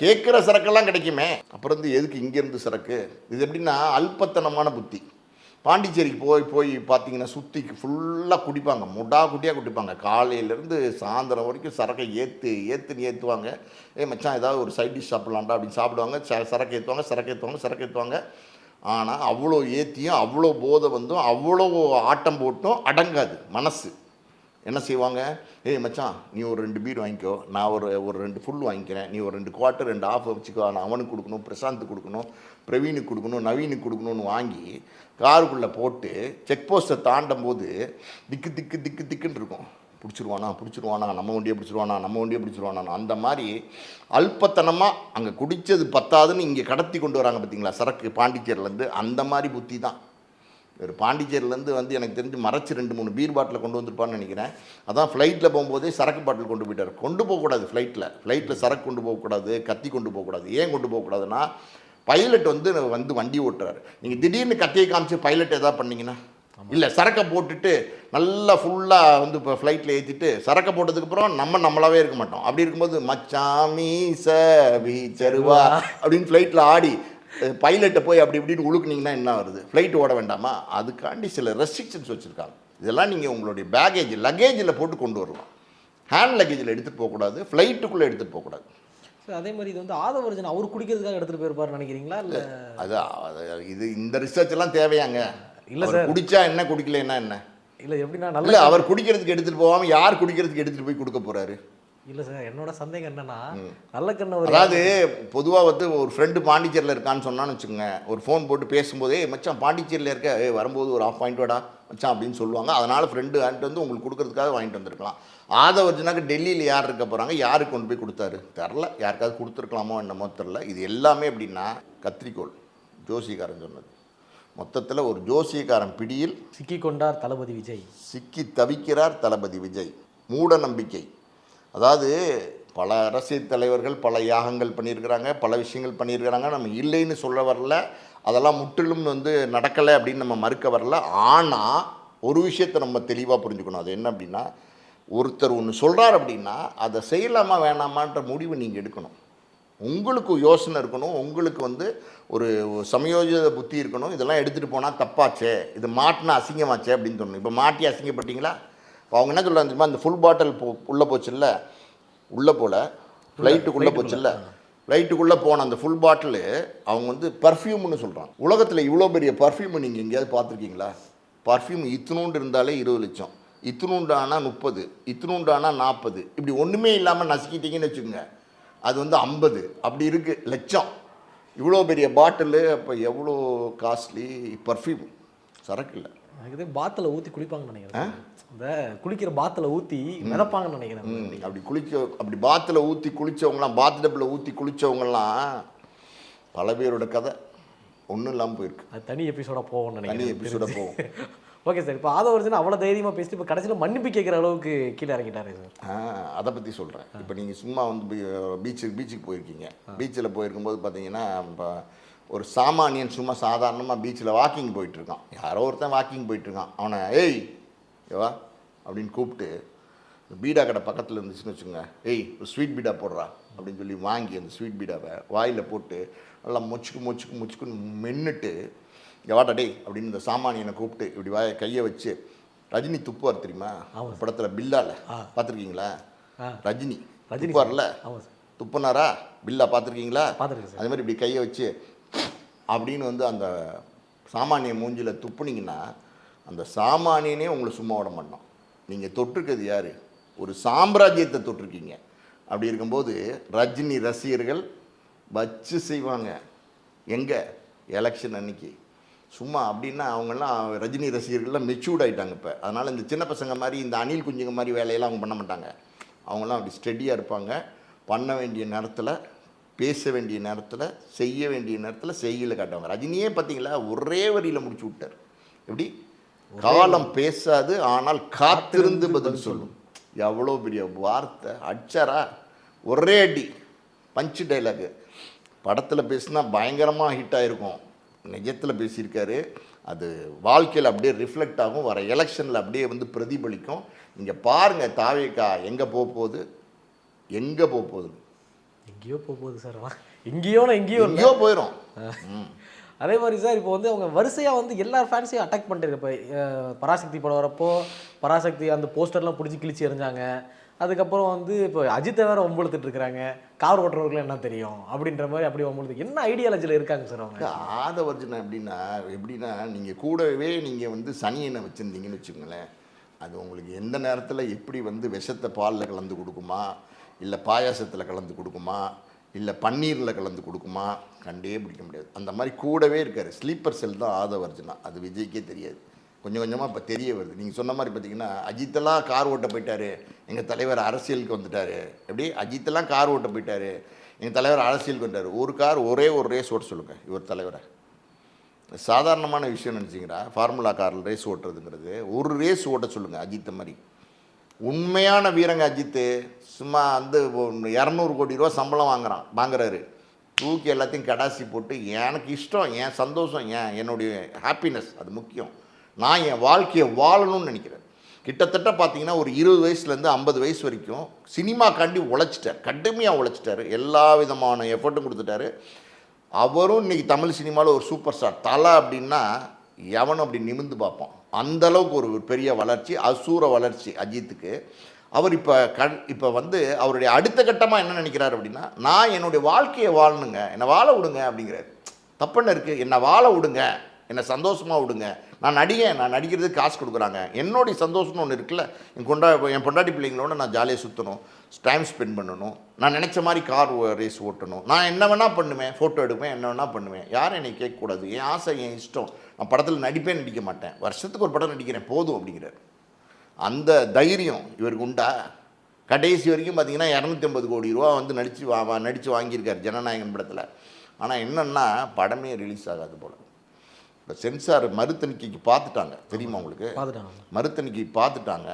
கேட்குற சரக்கெல்லாம் கிடைக்குமே. அப்புறம் வந்து எதுக்கு இங்கேருந்து சரக்கு? இது எப்படின்னா அல்பத்தனமான புத்தி. பாண்டிச்சேரிக்கு போய் பார்த்தீங்கன்னா சுற்றி ஃபுல்லாக குடிப்பாங்க, குட்டியாக குடிப்பாங்க. காலையிலேருந்து சாயந்தரம் வரைக்கும் சரக்கை ஏற்றுவாங்க. மச்சான் ஏதாவது ஒரு சைட் டிஷ் சாப்பிட்லாம்டா அப்படின்னு சாப்பிடுவாங்க. சரக்கு ஏற்றுவாங்க. ஆனால் அவ்வளோ ஏற்றியும் அவ்வளோ போதை வந்தும் அவ்வளோ ஆட்டம் போட்டும் அடங்காது மனசு. என்ன செய்வாங்க, மச்சான் நீ ஒரு 2 பீர் வாங்கிக்கோ, நான் ஒரு 2 ஃபுல் வாங்கிக்கிறேன், நீ ஒரு 2 குவார்ட்டர் 2 ஆஃப் வச்சுக்கோ, நான் அவனுக்கு கொடுக்கணும், பிரசாந்துக்கு கொடுக்கணும், பிரவீனுக்கு கொடுக்கணும், நவீனுக்கு கொடுக்கணும்னு வாங்கி காருக்குள்ளே போட்டு செக் போஸ்ட்டை தாண்டும் போது திக்குன்னு இருக்கும். பிடிச்சிருவானா நம்ம வண்டியை பிடிச்சிருவானா அந்த மாதிரி அல்பத்தனமாக அங்கே குடித்தது பத்தாதுன்னு இங்கே கடத்தி கொண்டு வராங்க பார்த்தீங்களா சரக்கு பாண்டிச்சேரியிலேருந்து. அந்த மாதிரி புத்தி தான். ஒரு பாண்டிச்சேரியிலேருந்து வந்து எனக்கு தெரிஞ்சு மறைச்சி 2-3 பீர் பாட்டில் கொண்டு வந்திருப்பான்னு நினைக்கிறேன். அதான் ஃப்ளைட்டில் போகும்போதே சரக்கு பாட்டில் கொண்டு போயிட்டார். கொண்டு போகக்கூடாது ஃப்ளைட்டில் சரக்கு கொண்டு போகக்கூடாது, கத்தி கொண்டு போகக்கூடாது. ஏன் கொண்டு போகக்கூடாதுன்னா பைலட் வந்து வண்டி ஓட்டுறாரு. நீங்கள் திடீர்னு கத்தியை காமிச்சு பைலட் எதாவது பண்ணிங்கன்னா இல்லை, சரக்கை போட்டுட்டு நல்லா ஃபுல்லாக வந்து இப்போ ஃப்ளைட்டில் ஏற்றிட்டு சரக்கை போட்டதுக்கப்புறம் நம்மளாவே இருக்க மாட்டோம். அப்படி இருக்கும்போது மச்சாமி சருவா அப்படின்னு ஃப்ளைட்டில் ஆடி பைலட்டை போய் அப்படி இப்படின்னு உழுக்குனீங்கன்னா என்ன வருது? ஃப்ளைட் ஓட வேண்டாமா? அதுக்காண்டி சில ரெஸ்ட்ரிக்ஷன்ஸ் வச்சுருக்காங்க. இதெல்லாம் நீங்கள் உங்களுடைய லக்கேஜில் போட்டு கொண்டு வரலாம். ஹேண்ட் லக்கேஜில் எடுத்துகிட்டு போகக்கூடாது, ஃப்ளைட்டுக்குள்ளே எடுத்துகிட்டு போகக்கூடாது. சார் அதே மாதிரி இது வந்து ஆதவர்ஜன் அவர் குடிக்கிறதுக்காக எடுத்துகிட்டு போயிருப்பாருன்னு நினைக்கிறீங்களா? இல்லை இது இந்த ரிசர்ச் எல்லாம் தேவையாங்க? இல்லை சார், குடிச்சா என்ன குடிக்கலன்னா என்ன? இல்லை எப்படின்னா நல்ல அவர் குடிக்கிறதுக்கு எடுத்துகிட்டு போகாமல் யார் குடிக்கிறதுக்கு எடுத்துகிட்டு போய் கொடுக்க போகிறாரு? இல்லை சார், என்னோட சந்தேகம் என்னன்னா நல்ல கண்ண அதாவது பொதுவாக வந்து ஒரு ஃப்ரெண்டு பாண்டிச்சேரியில் இருக்கான்னு சொன்னான்னு வச்சுக்கோங்க, ஒரு ஃபோன் போட்டு பேசும்போதே மச்சான் பாண்டிச்சேரியில் இருக்க வரும்போது ஒரு ½ பாயிண்ட் வாடா மச்சான் அப்படின்னு சொல்லுவாங்க. அதனால் ஃப்ரெண்டு வாங்கிட்டு வந்து உங்களுக்கு கொடுக்கறதுக்காக வாங்கிட்டு வந்திருக்கலாம். ஆதவர்ஜனாக்கு டெல்லியில் யார் இருக்க போகிறாங்க, யாருக்கு கொண்டு போய் கொடுத்தாரு தெரில, யாருக்காவது கொடுத்துருக்கலாமோ என்னமோ தெரில. இது எல்லாமே எப்படின்னா கத்திரிக்கோள், ஜோசியக்காரன் சொன்னது. மொத்தத்தில் ஒரு ஜோசியக்காரன் பிடியில் சிக்கி கொண்டார் தளபதி விஜய், சிக்கி தவிக்கிறார் தளபதி விஜய். மூட நம்பிக்கை. அதாவது பல அரசியல் தலைவர்கள் பல யாகங்கள் பண்ணியிருக்கிறாங்க, பல விஷயங்கள் பண்ணியிருக்கிறாங்க. நம்ம இல்லைன்னு சொல்ல வரல, அதெல்லாம் முற்றிலும் வந்து நடக்கலை அப்படின்னு நம்ம மறுக்க வரல. ஆனால் ஒரு விஷயத்தை நம்ம தெளிவாக புரிஞ்சுக்கணும். அது என்ன அப்படின்னா, ஒருத்தர் ஒன்று சொல்கிறார் அப்படின்னா அதை செய்யலாமா வேணாமான்ற முடிவு நீங்கள் எடுக்கணும். உங்களுக்கு யோசனை இருக்கணும், உங்களுக்கு வந்து ஒரு சமயோஜித புத்தி இருக்கணும். இதெல்லாம் எடுத்துகிட்டு போனால் தப்பாச்சே, இது மாட்டினா அசிங்கமாச்சே அப்படின்னு தோணும். இப்போ மாட்டி அசிங்கப்பட்டீங்களா? அவங்க என்ன சொல்கிறாங்க தெரியுமா, அந்த ஃபுல் பாட்டில் உள்ளே போச்சுல்ல, உள்ளே போல் ஃப்ளைட்டுக்குள்ளே போச்சுல்ல, ஃப்ளைட்டுக்குள்ளே போன அந்த ஃபுல் பாட்டிலு அவங்க வந்து பர்ஃப்யூம்னு சொல்கிறாங்க. உலகத்தில் இவ்வளோ பெரிய பர்ஃப்யூம் நீங்கள் எங்கேயாவது பார்த்துருக்கீங்களா? பர்ஃப்யூம் இத்தினூண்டு இருந்தாலே 20 லட்சம், இத்தினூண்டு ஆனால் 30, இத்தினூண்டு ஆனால் 40, இப்படி ஒன்றுமே இல்லாமல் நசுக்கிட்டீங்கன்னு வச்சுக்கோங்க, அது வந்து 50 அப்படி இருக்குது லட்சம். இவ்வளோ பெரிய பாட்டிலு, அப்போ எவ்வளோ காஸ்ட்லி பர்ஃப்யூம். சரக்கு இல்லை, இது பாத்தில் ஊற்றி குளிப்பாங்கன்னு நினைக்கிறேன். இந்த குளிக்கிற பாத்தில் ஊற்றி மிதப்பாங்கன்னு நினைக்கிறேன். அப்படி பாத்தில் ஊற்றி குளித்தவங்களாம், பாத் டப்பில் ஊற்றி குளித்தவங்கலாம் பல பேரோட கதை ஒன்றும் இல்லாமல் போயிருக்கு. அது தனி எபிசோட போகும் நினைக்கிறேன், தனி எபிசோட போகும். ஓகே சார், இப்போ ஆதவர்ஜன் அவ்வளோ தைரியமாக பேசிட்டு இப்போ கடைசியில் மன்னிப்பு கேட்குற அளவுக்கு கீழே இறங்கிட்டாரு சார். அதை பற்றி சொல்கிறேன். இப்போ நீங்கள் சும்மா வந்து பீச்சுக்கு போயிருக்கீங்க. பீச்சில் போயிருக்கும்போது பார்த்தீங்கன்னா இப்போ ஒரு சாமானியன் சும்மா சாதாரணமாக பீச்சில் வாக்கிங் போயிட்டுருக்கான். யாரோ ஒருத்தன் வாக்கிங் போயிட்டுருக்கான். அவனை ஏவா அப்படின்னு கூப்பிட்டு, பீடா கடை பக்கத்தில் இருந்துச்சுன்னு வச்சுக்கோங்க, ஒரு ஸ்வீட் பீடா போடுறா அப்படின்னு சொல்லி வாங்கி அந்த ஸ்வீட் பீடாவை வாயில் போட்டு நல்லா மொச்சுக்குன்னு மென்னுட்டு, எவாட்டா டே அப்படின்னு இந்த சாமானியனை கூப்பிட்டு இப்படி கையை வச்சு, ரஜினி துப்புவார் தெரியுமா படத்தில் பில்லால பார்த்துருக்கீங்களா? ரஜினி துப்புவார்ல, துப்புனாரா பில்லா பார்த்துருக்கீங்களா? அதே மாதிரி இப்படி கையை வச்சு அப்படின்னு வந்து அந்த சாமானிய மூஞ்சில் துப்புனீங்கன்னா அந்த சாமானியனே உங்களை சும்மா விட மாட்டோம். நீங்கள் தொட்டிருக்கிறது யார்? ஒரு சாம்ராஜ்யத்தை தொட்டிருக்கீங்க. அப்படி இருக்கும்போது ரஜினி ரசிகர்கள் வச்சு செய்வாங்க. எங்கே? எலெக்ஷன் அன்னைக்கு. சும்மா அப்படின்னா அவங்கெல்லாம் ரஜினி ரசிகர்கள்லாம் மெச்சூர்ட் ஆகிட்டாங்க இப்போ. அதனால் இந்த சின்ன பசங்க மாதிரி, இந்த அணில் குஞ்சுங்க மாதிரி வேலையெல்லாம் அவங்க பண்ண மாட்டாங்க. அவங்களாம் அப்படி ஸ்டெடியாக இருப்பாங்க. பண்ண வேண்டிய நேரத்தில், பேச வேண்டிய நேரத்தில், செய்ய வேண்டிய நேரத்தில் செய்யல காட்டுவாங்க. ரஜினியே பார்த்தீங்களா ஒரே வரியில் முடிச்சு விட்டார். எப்படி? காலம் பேசாது ஆனால் காத்திருந்து பதில் சொல்லும். எவ்வளோ பெரிய வார்த்தை! அடிச்சாரா ஒரே அடி, பஞ்சு டைலாகு. படத்தில் பேசினா பயங்கரமாக ஹிட் ஆகிருக்கும், நிஜத்தில் பேசியிருக்காரு. அது வாழ்க்கையில் அப்படியே ரிஃப்ளெக்ட் ஆகும், வர எலெக்ஷனில் அப்படியே வந்து பிரதிபலிக்கும். நீங்கள் பாருங்கள் தாவேக்கா எங்கே போகுது, எங்கே போகுது, எங்கேயோ போகுது சார். எங்கேயோ போயிடும். அதே மாதிரி சார் இப்போ வந்து அவங்க வரிசையாக வந்து எல்லா ஃபேன்ஸையும் அட்டாக் பண்ணிட்டு இப்போ பராசக்தி படம் வரப்போ பராசக்தி அந்த போஸ்டர்லாம் பிடிச்சி கிழிச்சு எறிஞ்சாங்க. அதுக்கப்புறம் வந்து இப்போ அஜித்தை வேற வம்புழுத்துட்டு இருக்கிறாங்க. கார் ஓட்டுறவர்களும் என்ன தெரியும் அப்படின்ற மாதிரி அப்படி வம்புழுத்து என்ன ஐடியாலஜியில் இருக்காங்க சார் அவங்க? ஆதவர்ஜுனா எப்படின்னா நீங்கள் கூடவே நீங்கள் வந்து சனியனை வச்சுருந்தீங்கன்னு வச்சுக்கோங்களேன், அது உங்களுக்கு எந்த நேரத்தில் எப்படி வந்து விஷத்தை பாலில் கலந்து கொடுக்குமா, இல்லை பாயாசத்தில் கலந்து கொடுக்குமா, இல்லை பன்னீரில் கலந்து கொடுக்குமா, கண்டே பிடிக்க முடியாது. அந்த மாதிரி கூடவே இருக்கார். ஸ்லீப்பர் செல் தான் ஆதவர்ஜுனா. அது விஜய்க்கே தெரியாது. கொஞ்சம் கொஞ்சமாக இப்போ தெரிய வருது. நீங்கள் சொன்ன மாதிரி பார்த்தீங்கன்னா அஜித்தெல்லாம் கார் ஓட்ட போயிட்டார், எங்கள் தலைவர் அரசியலுக்கு வந்துட்டார். எப்படி அஜித்தெல்லாம் கார் ஓட்ட போயிட்டார், எங்கள் தலைவர் அரசியலுக்கு வந்துட்டார். ஒரு கார் ஒரே ஒரு ரேஸ் ஓட்ட சொல்லுங்கள் இவர் தலைவரை. சாதாரணமான விஷயம் நினச்சிங்களா? ஃபார்முலா காரில் ரேஸ் ஓட்டுறதுங்கிறது. ஒரு ரேஸ் ஓட்ட சொல்லுங்கள் அஜித்தை மாதிரி. உண்மையான வீரங்க அஜித்து சும்மா வந்து 200 கோடி ரூபா சம்பளம் வாங்குறாரு. தூக்கி எல்லாத்தையும் கடாசி போட்டு எனக்கு இஷ்டம், என் சந்தோஷம், என்னுடைய ஹாப்பினஸ் அது முக்கியம், நான் என் வாழ்க்கையை வாழணும்னு நினைக்கிறேன். கிட்டத்தட்ட பார்த்தீங்கன்னா ஒரு 20 வயசுலேருந்து 50 வயசு வரைக்கும் சினிமாக்காண்டி உழைச்சிட்டார், கடுமையாக உழைச்சிட்டார், எல்லா விதமான எஃபர்ட்டும் கொடுத்துட்டாரு. அவரும் இன்றைக்கி தமிழ் சினிமாவில் ஒரு சூப்பர் ஸ்டார். தலை அப்படின்னா எவனும் அப்படி நிமிர்ந்து பார்ப்போம். அந்தளவுக்கு ஒரு பெரிய வளர்ச்சி, அசூர வளர்ச்சி அஜித்துக்கு. அவர் இப்போ வந்து அவருடைய அடுத்த கட்டமாக என்ன நினைக்கிறார் அப்படின்னா, நான் என்னுடைய வாழ்க்கையை வாழணுங்க, என்னை வாழ விடுங்க அப்படிங்கிறார். தப்புன்னு இருக்குது, என்னை வாழ விடுங்க, என்னை சந்தோஷமாக விடுங்க, நான் நடிக்கிறதுக்கு காசு கொடுக்குறாங்க, என்னுடைய சந்தோஷம்னு ஒன்று இருக்குல்ல, என் பொண்டாட்டி பிள்ளைங்களோட நான் ஜாலியாக சுற்றணும், டைம் ஸ்பெண்ட் பண்ணணும், நான் நினச்ச மாதிரி கார் ரேஸ் ஓட்டணும், நான் என்ன வேணால் பண்ணுவேன், ஃபோட்டோ எடுப்பேன், என்ன வேணால் பண்ணுவேன், யாரும் என்னை கேட்கக்கூடாது, என் ஆசை, என் இஷ்டம், நான் படத்தில் நடிக்க மாட்டேன், வருஷத்துக்கு ஒரு படம் நடிக்கிறேன் போதும் அப்படிங்கிறார். அந்த தைரியம் இவருக்கு உண்டா? கடைசி வரைக்கும் பார்த்தீங்கன்னா 250 கோடி ரூபா வந்து நடித்து வாங்கியிருக்கார் ஜனநாயகன் படத்தில். ஆனால் என்னென்னா படமே ரிலீஸ் ஆகாது போல். இப்போ சென்சார் மறுதணிக்கைக்கு பார்த்துட்டாங்க, தெரியுமா உங்களுக்கு? மறுதணிக்கை பார்த்துட்டாங்க.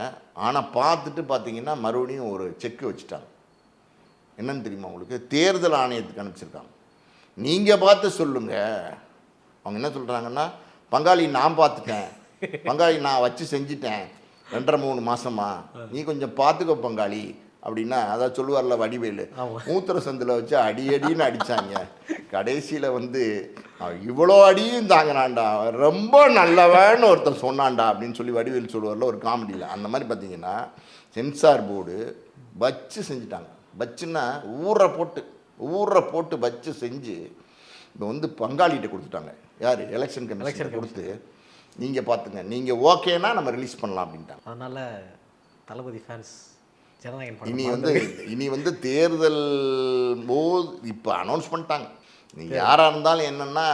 ஆனால் பார்த்துட்டு பார்த்தீங்கன்னா மறுபடியும் ஒரு செக்கு வச்சுட்டாங்க. என்னன்னு தெரியுமா உங்களுக்கு? தேர்தல் ஆணையத்துக்கு அனுப்பிச்சிருக்காங்க. நீங்கள் பார்த்து சொல்லுங்கள். அவங்க என்ன சொல்கிறாங்கன்னா, பங்காளி நான் பார்த்துட்டேன், பங்காளி நான் வச்சு செஞ்சிட்டேன் 2.5-3 மாதமா, நீ கொஞ்சம் பார்த்துக்கோ பங்காளி அப்படின்னா, அதான் சொல்லுவார்ல வடிவேலு, மூத்திர சந்தில் வச்சு அடின்னு அடித்தாங்க. கடைசியில் வந்து இவ்வளோ அடியும் தாங்கினான்டா, ரொம்ப நல்லவன்னு ஒருத்தர் சொன்னான்டா அப்படின்னு சொல்லி வடிவேலு சொல்லுவார்ல ஒரு காமெடியில். அந்த மாதிரி பார்த்தீங்கன்னா சென்சார் போர்டு வச்சு செஞ்சுட்டாங்க. வச்சுன்னா ஊரை போட்டு வச்சு செஞ்சு இப்போ வந்து பங்காளிகிட்ட கொடுத்துட்டாங்க. யார்? எலெக்ஷன் கமிஷன் கொடுத்து, நீங்கள் பார்த்துங்க, நீங்கள் ஓகேனா நம்ம ரிலீஸ் பண்ணலாம் அப்படின்ட்டாங்க. அதனால் தளபதி ஃபேன்ஸ் ஜனநாயகன் இனி வந்து தேர்தல் போது இப்போ அனௌன்ஸ் பண்ணிட்டாங்க. நீங்கள் யாராக இருந்தாலும் என்னென்னா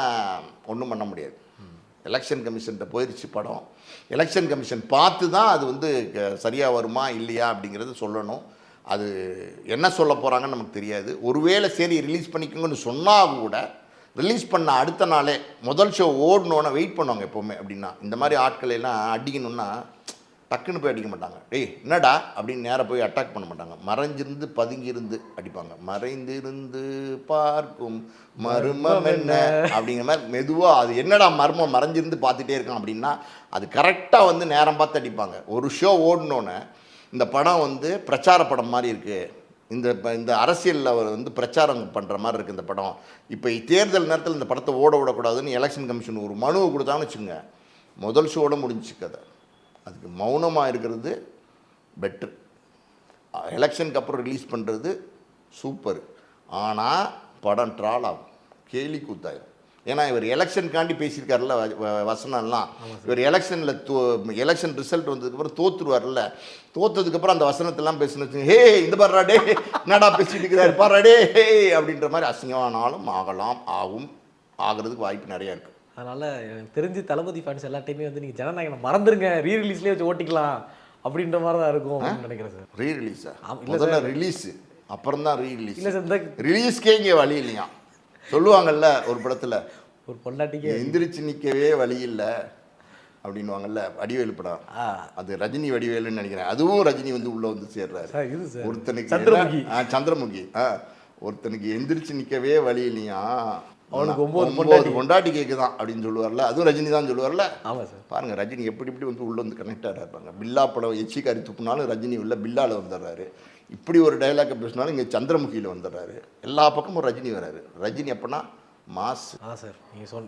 ஒன்றும் பண்ண முடியாது. எலெக்ஷன் கமிஷன்கிட்ட போயிடுச்சு படம். எலெக்ஷன் கமிஷன் பார்த்து தான் அது வந்து சரியாக வருமா இல்லையா அப்படிங்கிறது சொல்லணும். அது என்ன சொல்ல போகிறாங்கன்னு நமக்கு தெரியாது. ஒருவேளை சரி ரிலீஸ் பண்ணிக்கோங்கன்னு சொன்னால் கூட ரிலீஸ் பண்ண அடுத்த நாளே முதல் ஷோ ஓடணுன்னு வெயிட் பண்ணுவாங்க எப்போவுமே. அப்படின்னா இந்த மாதிரி ஆட்களை எல்லாம் அடிக்கணுன்னா டக்குன்னு போய் அடிக்க மாட்டாங்க. ஏய் என்னடா அப்படின்னு நேராக போய் அட்டாக் பண்ண மாட்டாங்க. மறைஞ்சிருந்து பதுங்கியிருந்து அடிப்பாங்க. மறைந்திருந்து பார்க்கும் மர்மம் என்ன அப்படிங்கிற மாதிரி மெதுவாக, அது என்னடா மர்மம் மறைஞ்சிருந்து பார்த்துட்டே இருக்கான் அப்படின்னா அது கரெக்டாக வந்து நேரம் பார்த்து அடிப்பாங்க. ஒரு ஷோ ஓடணுன்னு இந்த படம் வந்து பிரச்சார படம் மாதிரி இருக்குது, இந்த அரசியலில் வந்து பிரச்சாரம் பண்ணுற மாதிரி இருக்குது இந்த படம், இப்போ தேர்தல் நேரத்தில் இந்த படத்தை ஓட விடக்கூடாதுன்னு எலெக்ஷன் கமிஷன் ஒரு மனுவை கொடுத்தாங்கன்னு வச்சுங்க, முதல் ஷோட முடிஞ்சு கதை. அதுக்கு மௌனமாக இருக்கிறது பெட்ரு. எலெக்ஷனுக்கு அப்புறம் ரிலீஸ் பண்ணுறது சூப்பர். ஆனால் படம் ட்ரால் ஆகும், கேலி கூத்தாயிரும். ஏன்னா இவர் எலெக்ஷனுக்காண்டி பேசியிருக்காருல்ல வசனம்லாம். இவர் எலெக்ஷன் ரிசல்ட் வந்ததுக்கப்புறம் தோற்றுருவார்ல, தோற்றதுக்கப்புறம் அந்த வசனத்தெல்லாம் பேசுன்னு, ஹே இந்த பாடுறா டே என்னடா பேசிட்டு இருக்கிறாரு பாடுறா டே ஹே அப்படின்ற மாதிரி அசிங்கமானாலும் ஆகிறதுக்கு வாய்ப்பு நிறையா இருக்குது. அதனால் எனக்கு தெரிஞ்சு தளபதி ஃபேன்ஸ் எல்லாத்தையுமே வந்து நீங்கள் ஜனநாயகம் மறந்துடுங்க, ரீரிலீஸ்லேயே வச்சு ஓட்டிக்கலாம் அப்படின்ற மாதிரி தான் இருக்கும் அப்படின்னு நினைக்கிறேன் சார். ரீரிலீஸா? முதல்ல ரிலீஸு, அப்புறம் தான் ரீரிலீஸ். இல்லை சார், இந்த ரிலீஸ்க்கே இங்கே வழி இல்லையா சொல்லுவாங்கல்ல ஒரு படத்தில், ஒரு பொண்டாட்டிக்கு எந்திரிச்சு நிற்கவே வழி இல்லை அப்படின்வாங்கல்ல, வடிவேலு படம். அது ரஜினி வடிவேலுன்னு நினைக்கிறேன். அதுவும் ரஜினி வந்து உள்ளே வந்து சேர்றாரு. ஒருத்தனுக்கு சந்திரமுகி ஒருத்தனுக்கு எந்திரிச்சு நிற்கவே வழி இல்லையா, அவனுக்கு 9 பொண்டாட்டி கேட்குதான் அப்படின்னு சொல்லுவார்ல, அதுவும் ரஜினி தான் சொல்லுவார்ல. ஆமாம் சார். பாருங்கள் ரஜினி எப்படி வந்து உள்ளே வந்து கனெக்டாக இருப்பாங்க. பில்லா படம் எச்சிக்காரி துப்புனாலும் ரஜினி உள்ள பில்லாவில் வந்துடுறாரு. இப்படி ஒரு டைலாக்கை பேசினாலும் இங்கே சந்திரமுகியில் வந்துடுறாரு. எல்லா பக்கமும் ரஜினி வராரு. ரஜினி எப்படின்னா மாஸ். அதான் சார்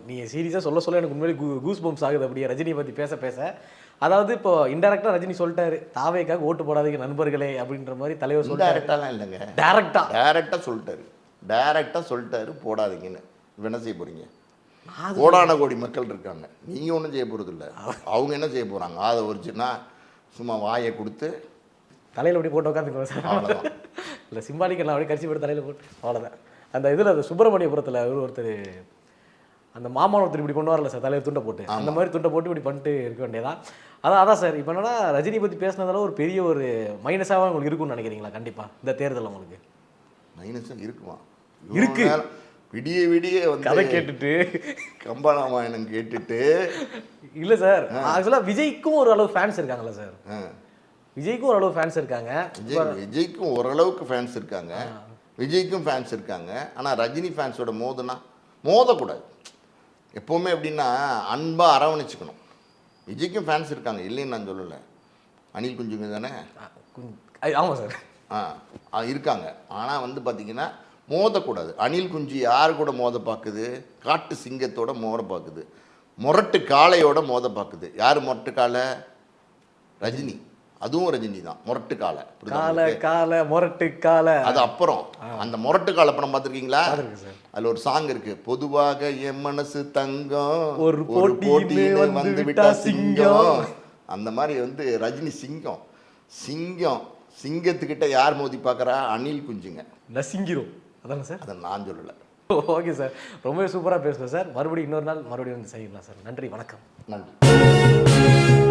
நீங்கள் சீரியஸாக சொல்ல எனக்கு உண்மையிலே கூஸ் பம்ப்ஸ் ஆகுது அப்படியே ரஜினியை பற்றி பேச. அதாவது இப்போ இன்டெரக்டாக ரஜினி சொல்லிட்டாரு, தாவேக்காக ஓட்டு போடாதீங்க நண்பர்களே அப்படின்ற மாதிரி தலைவர் சொல்லிட்டாரு. டேரெக்டாலாம் இல்லைங்க, டேரெக்டாக சொல்லிட்டாரு போடாதீங்கன்னு. என்ன செய்ய போகிறீங்க? கோடான கோடி மக்கள் இருக்காங்க, நீங்கள் ஒன்றும் செய்ய போகிறது இல்லை. அவங்க என்ன செய்ய போகிறாங்க? அதை ஒரிச்சுன்னா சும்மா வாயை கொடுத்து தலையில் அப்படி போட்டு உட்காந்துக்குவோம் சார், அவ்வளோதான். இல்லை சிம்பாலிக்கெல்லாம் அப்படியே கட்சி போட்டு தலையில் போட்டு அவ்வளோதான். அந்த இதில் அந்த சுப்பிரமணியபுரத்தில் ஒருத்தர் அந்த மாமா ஒருத்தர் இப்படி கொண்டு வரல சார், தலைவர் துண்டை போட்டு, அந்த மாதிரி துண்டை போட்டு இப்படி பண்ணிட்டு இருக்க வேண்டியதான். அதான் சார். இப்போ என்னன்னா ரஜினி பற்றி பேசினதால ஒரு பெரிய ஒரு மைனஸாக உங்களுக்கு இருக்குன்னு நினைக்கிறீங்களா? கண்டிப்பாக இந்த தேர்தல் உங்களுக்கு மைனஸாக இருக்குமா? இருக்கு. விடிய வந்து கதை கேட்டுட்டு கம்பராமாயணம் கேட்டுட்டு இல்லை சார். ஆக்சுவலாக விஜய்க்கும் ஒரு அளவு ஃபேன்ஸ் இருக்காங்களா சார்? விஜய்க்கும் ஒரு அளவு ஃபேன்ஸ் இருக்காங்க. விஜய்க்கும் ஓரளவுக்கு ஃபேன்ஸ் இருக்காங்க, விஜய்க்கும் ஃபேன்ஸ் இருக்காங்க. ஆனால் ரஜினி ஃபேன்ஸோட மோதக்கூடாது. எப்போவுமே எப்படின்னா அன்பாக அரவணைச்சிக்கணும். விஜய்க்கும் ஃபேன்ஸ் இருக்காங்க, இல்லைன்னு நான் சொல்லலை. அனில் குஞ்சுங்க தானே? ஆமாம் சார். இருக்காங்க. ஆனால் வந்து பார்த்திங்கன்னா மோதக்கூடாது. அனில் குஞ்சு யார் கூட மோத பார்க்குது? காட்டு சிங்கத்தோட மோத பார்க்குது, முரட்டு காளையோட மோத பார்க்குது. யார் முரட்டு காளை? ரஜினி. அதுவும் ரஜினி தான் முரட்டு காளை. முரட்டு காளை. அது அப்புறம் அந்த முரட்டு காளை படம் பார்த்துருக்கீங்களா? அதில் ஒரு சாங் இருக்கு, பொதுவாக என் மனசு தங்கம் ஒரு போட்டி வந்து விட்டா சிங்கம். அந்த மாதிரி வந்து ரஜினி சிங்கத்துக்கிட்ட யார் மோதி பார்க்குறா? அனில் குஞ்சுங்க நசிங்கிரும். அதானே சார்? அதை நான் சொல்லலை. ஓகே சார், ரொம்பவே சூப்பராக பேசுகிறேன் சார். மறுபடியும் இன்னொரு நாள் மறுபடியும் வந்து செய்யலாம் சார். நன்றி, வணக்கம். நன்றி.